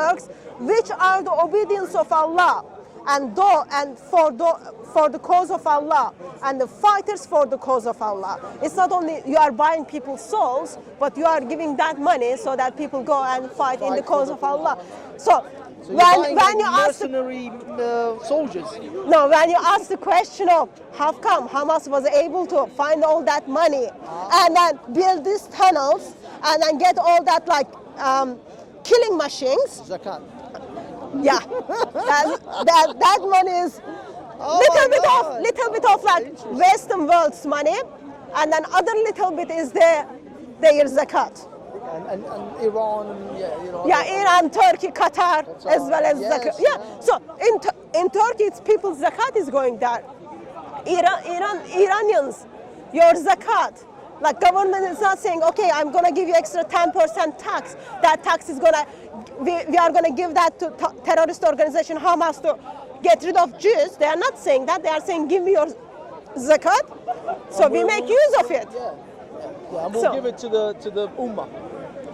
works, which are the obedience of Allah, and for the cause of Allah, and the fighters for the cause of Allah. It's not only you are buying people's souls, but you are giving that money so that people go and fight in the cause of Allah. So when you ask mercenary soldiers. No, when you ask the question of how come Hamas was able to find all that money and then build these tunnels and then get all that killing machines. Zakat. Yeah, that money is little bit of like Western world's money, and then other little bit is their zakat. And Iran, Iran, Turkey, Qatar, as well as zakat. Yeah, so in Turkey, it's people's zakat is going there. Iranians, your zakat. Like government is not saying, okay, I'm gonna give you extra 10% tax. That tax is we are gonna give that to terrorist organization Hamas to get rid of Jews. They are not saying that. They are saying, give me your zakat. So we make use of it. Yeah, and we'll give it to the ummah.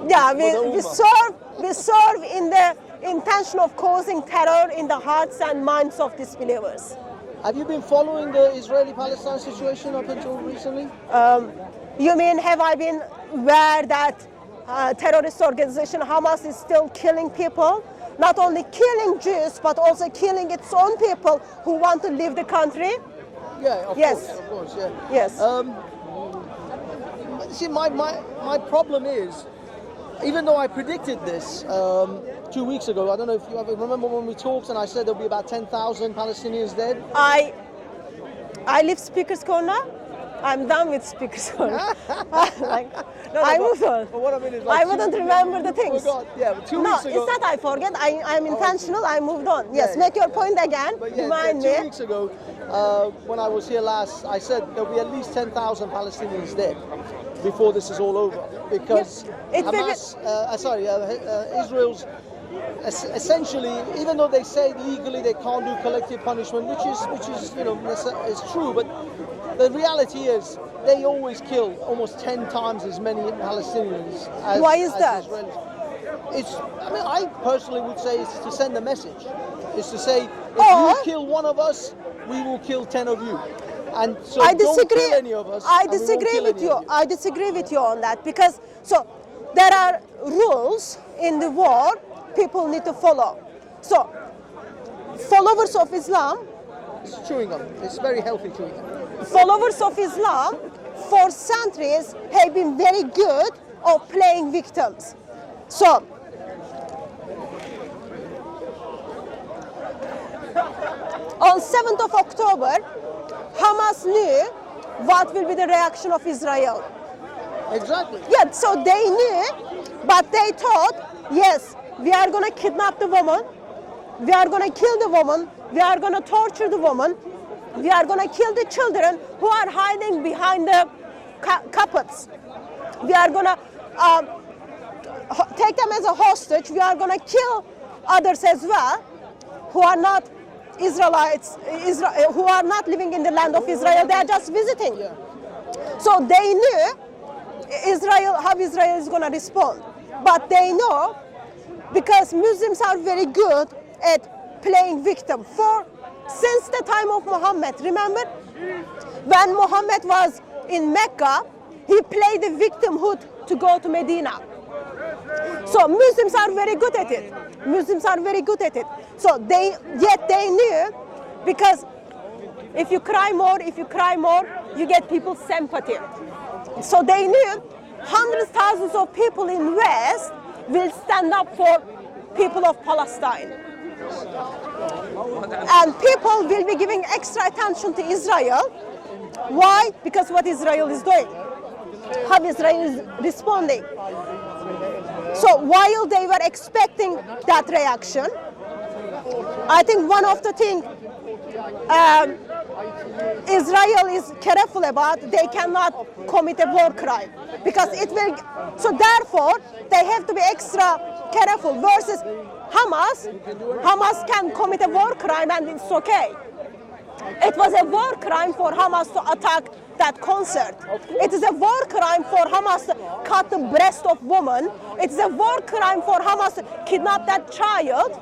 Yeah, we serve in the intention of causing terror in the hearts and minds of disbelievers. Have you been following the Israeli-Palestine situation up until recently? You mean, have I been aware that terrorist organization Hamas is still killing people? Not only killing Jews, but also killing its own people who want to leave the country? Yeah, of course, yeah. Yes. See, my problem is, even though I predicted this 2 weeks ago, I don't know if you remember when we talked and I said there'll be about 10,000 Palestinians dead? I leave Speaker's Corner. I'm done with Speaker's Corner. I moved on. But what I mean is I wouldn't remember the things. Forgot. Yeah, but 2 No, weeks ago. it's not I forget. I'm intentional. I moved on. Yes, make your point again. But Remind 2 me. weeks ago, when I was here last, I said there'll be at least 10,000 Palestinians dead before this is all over, because Israel's essentially, even though they say legally they can't do collective punishment, which is is true, but the reality is they always kill almost 10 times as many Palestinians as Why is that? Israelis. I personally would say it's to send a message. It's to say, if you kill one of us, we will kill 10 of you. And so don't kill any of us. I disagree with you. I disagree with you on that, because there are rules in the war people need to follow. So followers of Islam, it's chewing gum. It's very healthy chewing gum. Followers of Islam for centuries have been very good at playing victims. So on 7th of October, Hamas knew what will be the reaction of Israel. Exactly. Yeah, so they knew, but they thought, yes, we are going to kidnap the woman, we are going to kill the woman, we are going to torture the woman, we are going to kill the children who are hiding behind the carpets. We are going to take them as a hostage. We are going to kill others as well who are not Israelites, who are not living in the land of Israel. They are just visiting. Yeah. So they knew how Israel is going to respond. But they know, because Muslims are very good at playing victim. Since the time of Muhammad, remember? When Muhammad was in Mecca, he played the victimhood to go to Medina. So Muslims are very good at it. Muslims are very good at it. So they knew, because if you cry more, you get people's sympathy. So they knew hundreds, thousands of people in West will stand up for people of Palestine. And people will be giving extra attention to Israel. Why? Because what Israel is doing, how Israel is responding. So while they were expecting that reaction, I think one of the things Israel is careful about, they cannot commit a war crime, because it will. So therefore, they have to be extra careful. Versus Hamas can commit a war crime and it's okay. It was a war crime for Hamas to attack that concert. It is a war crime for Hamas to cut the breast of woman. It is a war crime for Hamas to kidnap that child.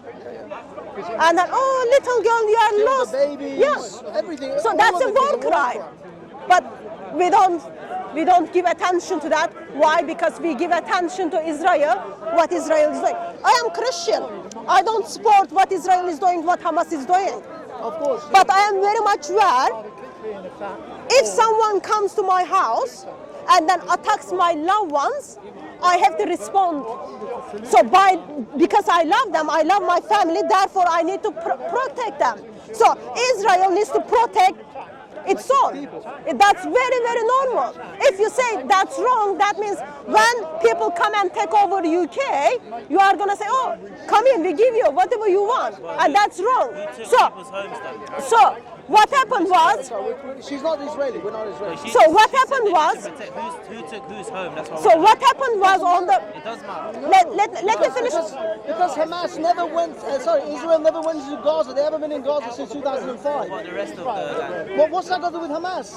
And then, oh, little girl, you are Kill lost. the babies, everything. So all that's of a it is war crime. But we don't give attention to that. Why? Because we give attention to Israel, what Israel is doing. I am Christian. I don't support what Israel is doing, what Hamas is doing. Of course. But I am very much aware, if someone comes to my house and then attacks my loved ones, I have to respond. So because I love them, I love my family, therefore I need to protect them. So Israel needs to protect its own. That's very, very normal. If you say that's wrong, that means when people come and take over the UK, you are going to say, oh, come in, we give you whatever you want. And that's wrong. So what happened was... She's not Israeli, we're not Israeli. So what happened was... Who took whose home? That's what So what happened was on the... It does matter. Let me finish. Because Hamas never went, Israel never went to Gaza. They haven't been in Gaza since 2005. What the rest of the land? But what's that got to do with Hamas?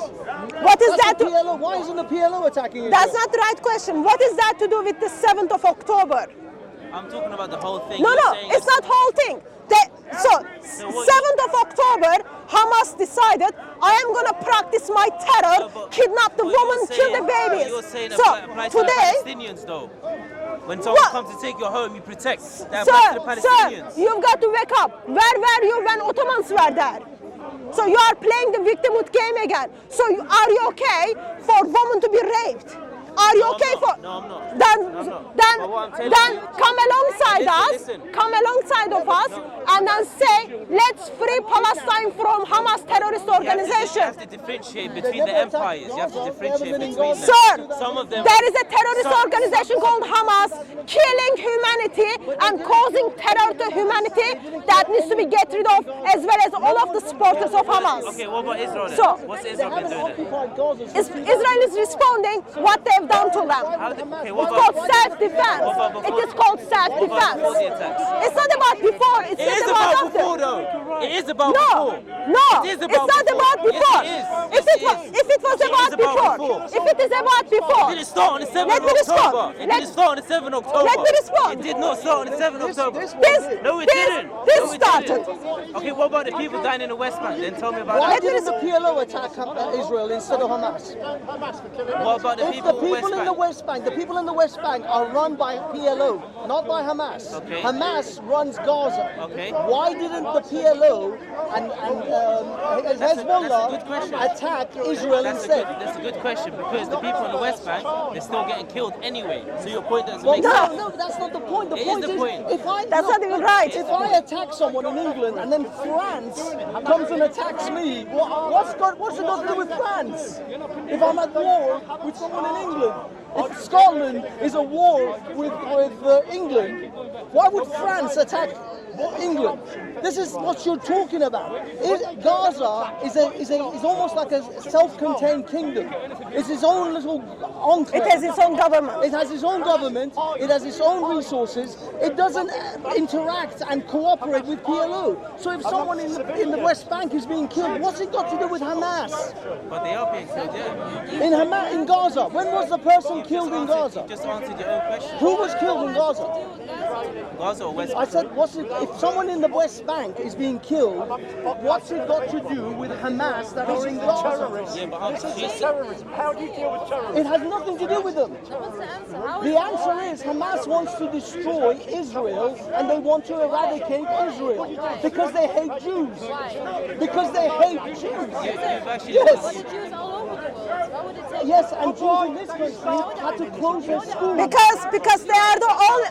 What is That's that? the PLO. Why isn't the PLO attacking Israel? That's not the right question. What is that to do with the 7th of October? I'm talking about the whole thing. No, You're no, saying it's not whole thing. So 7th of October, Hamas decided, I am going to practice my terror, kidnap the woman, kill the babies. You're saying So apply to the today, Palestinians though. When someone What? comes to take your home, you protect. That applies to the Palestinians. Sir, you've got to wake up. Where were you when Ottomans were there? So you are playing the victimhood game again. So are you okay for women to be raped? Are you okay for? No, I'm not. Then But what I'm telling you- come alongside us. Listen. Come alongside of us, and then say, let's free Palestine from Hamas terrorist You organization. have to differentiate between the empires. You have to differentiate between them. Sir, Some of them. there is a terrorist organization called Hamas killing humanity and causing terror to humanity that needs to be get rid of, as well as all of the supporters of Hamas. Okay, what about Israel then? So- What's Israel been doing then? Israel is responding what they've done to them. Okay, what It's about- called self-defense. What about before- It is called What about self-defense. before the attacks? It's not about before. It's It not is about about after. before though. It is about No, before. no, It is it's about not about before. Yes, If it it was, is. if it was It is about before, before. if it is about before, It didn't start on the 7th Let of me respond. October. It Let- didn't start on the 7th of October. Let me respond. It did not start on the 7th of October. No, it didn't. This No, it started. didn't. Okay, what about the people dying in the West Bank? Then tell me about Why that. didn't the PLO attack Israel instead of Hamas? What about the If people the in the people West in the Bank? West Bank, the people in the West Bank are run by PLO, not by Hamas. Okay. Hamas runs Gaza. Okay. Why didn't the PLO and That's a good Hezbollah question. attack Israel instead? That's a good question because the people in the West Bank, they're still getting killed anyway. So your point doesn't Well, make no, sense. no, that's not the point. The It is point the is, point. if I That's not even right. If I attack someone in England and then France comes and attacks me, what's it got to do with France? If I'm at war with someone in England, if Scotland is at war with England, why would France attack England? This is what you're talking about. Gaza is almost like a self-contained kingdom. It's its own little enclave. It has its own government. It has its own government, it has its own resources, it doesn't interact and cooperate with PLO. So if someone in the West Bank is being killed, what's it got to do with Hamas? But they are being killed, yeah. In Gaza, when was the person killed in Gaza? You just answered your own question. Who was killed in Gaza? Gaza or West I Bank? said, if someone in the West Bank is being killed, what's it got to do with Hamas that are in Gaza? Yeah, but Terrorism. How do you deal with terrorism? It has nothing to do with them. What's the answer? How The answer is Hamas wants to destroy Israel and they want to eradicate Israel because they hate Jews. Because they hate Jews. you've actually Yes. Jews all over the world. Why would it take? Yes, and Jews in this country had to close their schools. Because they are the only,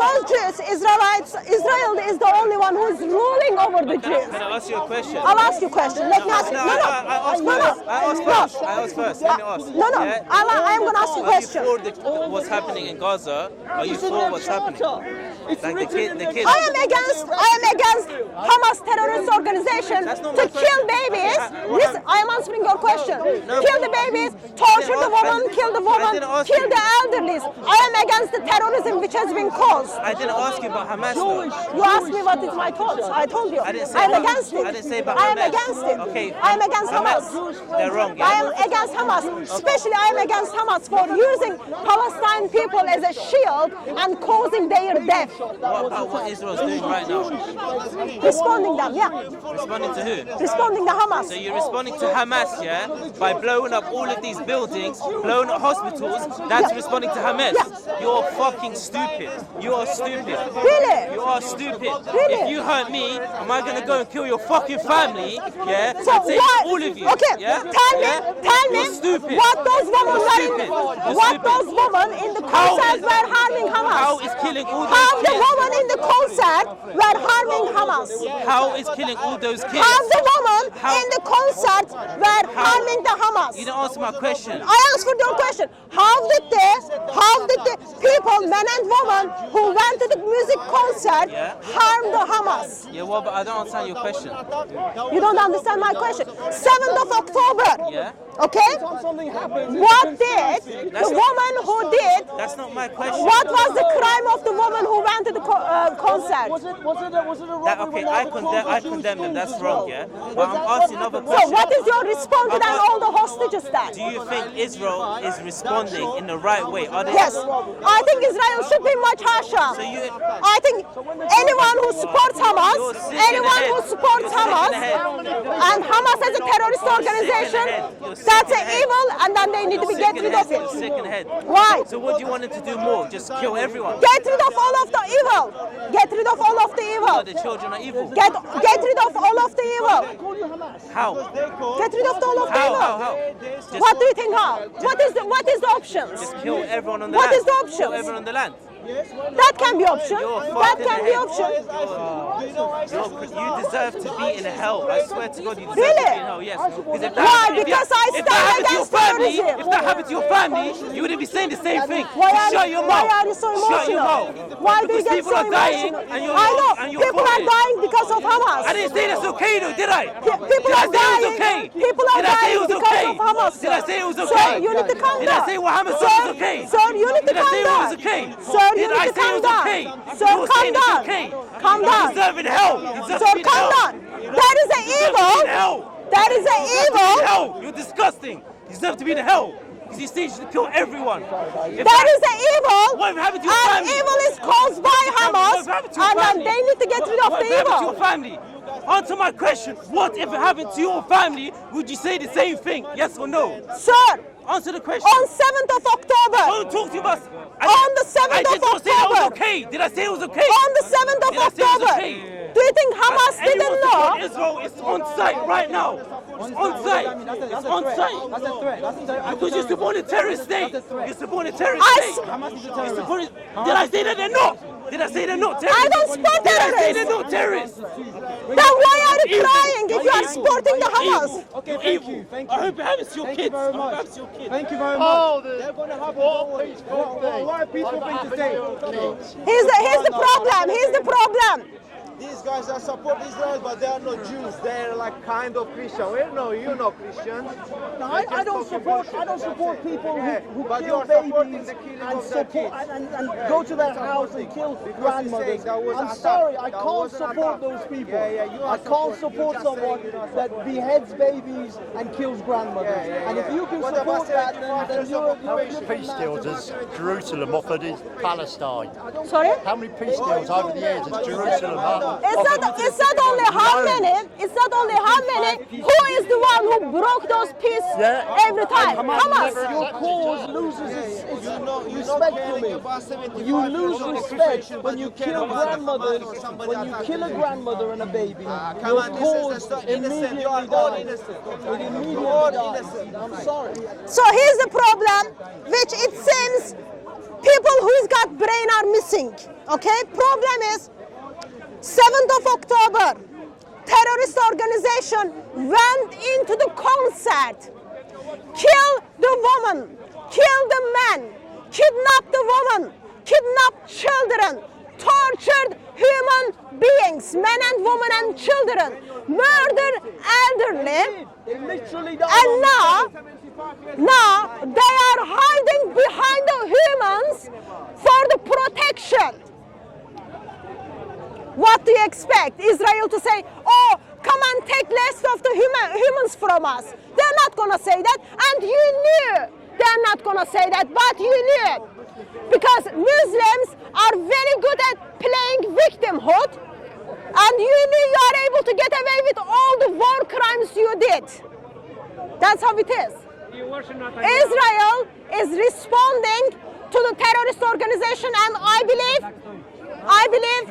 those Jews, Israelites, Israel is the only one who is ruling over the Jews. Can I ask you a question? I'll ask you a question. Let me ask you. No, No, no. I asked No, first. no. I asked No. first. I asked first. Let me ask. No, no. Yeah? I'm going to ask you a Are you question. for what's happening in Gaza? Are you It's in for their what's happening? charter. It's Like the written kid- in the their kids- I am against Hamas terrorist organization That's not to my kill question. babies. Listen, I am answering your question. kill the babies, torture the woman, kill the woman, kill the elderly. I am against the terrorism which has been caused. I didn't ask you about Hamas though. You asked me what is my thoughts. I told you. I didn't say I am Hamas. against it. I didn't say about I am Hamas. against it. Okay. I am against Hamas. They're wrong. I am against Hamas. Especially I am against Hamas for using Palestine people as a shield and causing their death. What about what Israel's doing right now? Responding them, yeah. Responding to who? Responding to Hamas. So you're responding to Hamas, yeah, by blowing up all of these buildings, blowing up hospitals. That's Yeah. responding to Hamas. Yeah. You're fucking stupid. You are stupid. Really? You are stupid. Really? If you hurt me, am I gonna go and kill your fucking family? Yeah. So and take why? all of you. Okay, Yeah. tell me, You're stupid. what those women You're were stupid. You're what stupid. those women in the How concert is- were harming Hamas. How is killing all How those the kids? women in the concert were harming Hamas. How is killing all those kids? How the women How- in the concert were harming the Hamas. You didn't answer my question. I answered your question. How did the people, men and women who went to the music concert Yeah. harm the Hamas? Yeah, well, but I don't understand your question. You don't understand my question. 7th of October. Yeah. Okay? Something happened. What did the woman who did? That's not my question. What was the crime of the woman who went to the concert? Was it a robbery? That, okay, I condemn them. That's wrong, yeah. But I'm asking another So question. what is your response to that all the hostages then? Do you think Israel is responding in the right way? Are they? Yes, I think Israel should be much harsher. So you- I think anyone who supports Hamas, You're sick in the anyone head. who supports You're sick in Hamas, the head. and Hamas as a terrorist organization, You're sick that's in an the head. evil, and then they need to be get rid of You're it. sick in the head. Why? So what do you want them to do more? Just kill everyone? Get rid of all of the evil. Get rid of all of the No, evil. the children are evil. Get rid of all of the evil. How? Get rid of all of the How? evil. How? Just, What do you think? How? What is the options? just kill everyone on the What land. is the Kill options? everyone on the land. That can be option. You're That fucked in can the be head. option. You deserve to be in hell. I swear to God, you deserve Really? to be in hell. Yes. Because if Why? if Because I if stand that happened to your against family, terrorism. if that happened to your family, you wouldn't be saying the same thing. Shut your Why mouth. are you so Shut your emotional? mouth. Why do you Because get people so are dying emotional? and you're I know and you're people for are it. dying because of Hamas. I didn't say that's okay though, did I? People Did I are say it was dying. okay? People are Did I say dying it was because okay? of Hamas. Did I say it was Sir, okay? you need to calm Did down. I say what Hamas Sir, was okay? Sir, you need to Did I calm say it down. was okay? Sir, you Did need I to say it calm was down. okay? Sir, You were calm saying it's down. okay. Calm down. You deserve in hell. You deserve Sir, to be in calm hell. down. That is an You deserve to be in evil. hell. That is an You deserve to be in evil. hell. You're disgusting. You deserve to be in hell. Because you say you should kill everyone. If That is an evil. What happened to your And family? evil is caused by Hamas. What happened to your And then family? they need to get rid of What the happened to your evil. family? Answer my question. What if it happened to your family? Would you say the same thing? Yes or no? Sir, Answer the question. on 7th of October. Don't talk to you about. On the 7th I did of not say that was October. okay. Did I say it was okay? On the 7th of Did I say it was October. okay? Do you think Hamas Anyone didn't support know? Israel is on site right now. It's on site. It's on site. That's a threat. Because you're supporting a terrorist state. You're supporting a terrorist I state. s- You're supporting. Did I say that they're not? Did I say they're not terrorists? I don't support Did I say terrorists. they're not terrorists? Then why are you Evil. crying if you are supporting the Hamas? Okay, You're thank evil. you. Thank I you. hope it happens to your Thank kids. you very I hope it much. happens to your kids. Thank you very much. Oh, They're going to have what a peaceful thing. What a peaceful thing to say. Here's the problem. Here's the problem. These guys are support Israel, but they are not Jews. They're like kind of Christian. Well, no, you're not Christian. No, I don't support people who But kill you're supporting babies the killing and of their support kids. and go to their house and kill grandmothers. that was I'm attack. sorry, I That can't was an support attack. those people. Yeah, you are I can't support- support you're just someone saying you're not that beheads babies and kills grandmothers. And if you can What support about that, 75% then you're of a population? flipping Peace mad. deals has Jerusalem offered is Palestine? Sorry? How many peace deals over the years has Jerusalem offered? It's not only how many. It's not only how many. Who is the one who broke those peace Yeah. every time? Hamas. Your cause loses its respect for me. You lose respect when you kill grandmothers, when you kill a grandmother and a baby. Your cause immediately dies. It immediately dies. I'm sorry. So here's the problem, which it seems people who's got brain are missing. Okay? Problem is 7th of October, terrorist organization went into the concert, killed the woman, killed the man, kidnapped the woman, kidnapped children, tortured human beings, men and women and children, murdered elderly, It literally died. and now Now they are hiding behind the humans for the protection. What do you expect? Israel to say, oh, come and take less of the humans from us. They're not going to say that. And you knew they're not going to say that, but you knew it. Because Muslims are very good at playing victimhood. And you knew you are able to get away with all the war crimes you did. That's how it is. Israel is responding to the terrorist organization, and I believe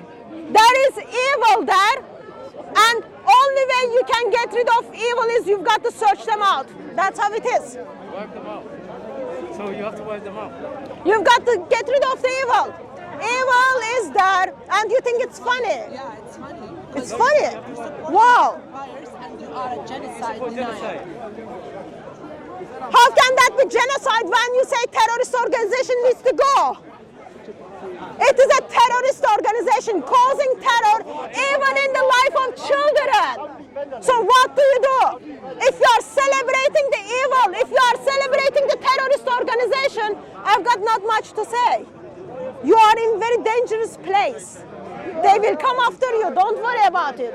there is evil there, and only way you can get rid of evil is you've got to search them out. That's how it is. Wipe them out. So you have to wipe them out. You've got to get rid of the evil. Evil is there, and you think it's funny. Yeah, it's funny. It's funny. Wow. And you are a genocide denier. How can that be genocide when you say terrorist organization needs to go? It is a terrorist organization causing terror even in the life of children. So what do you do? If you are celebrating the evil, if you are celebrating the terrorist organization, I've got not much to say. You are in very dangerous place. They will come after you. Don't worry about it.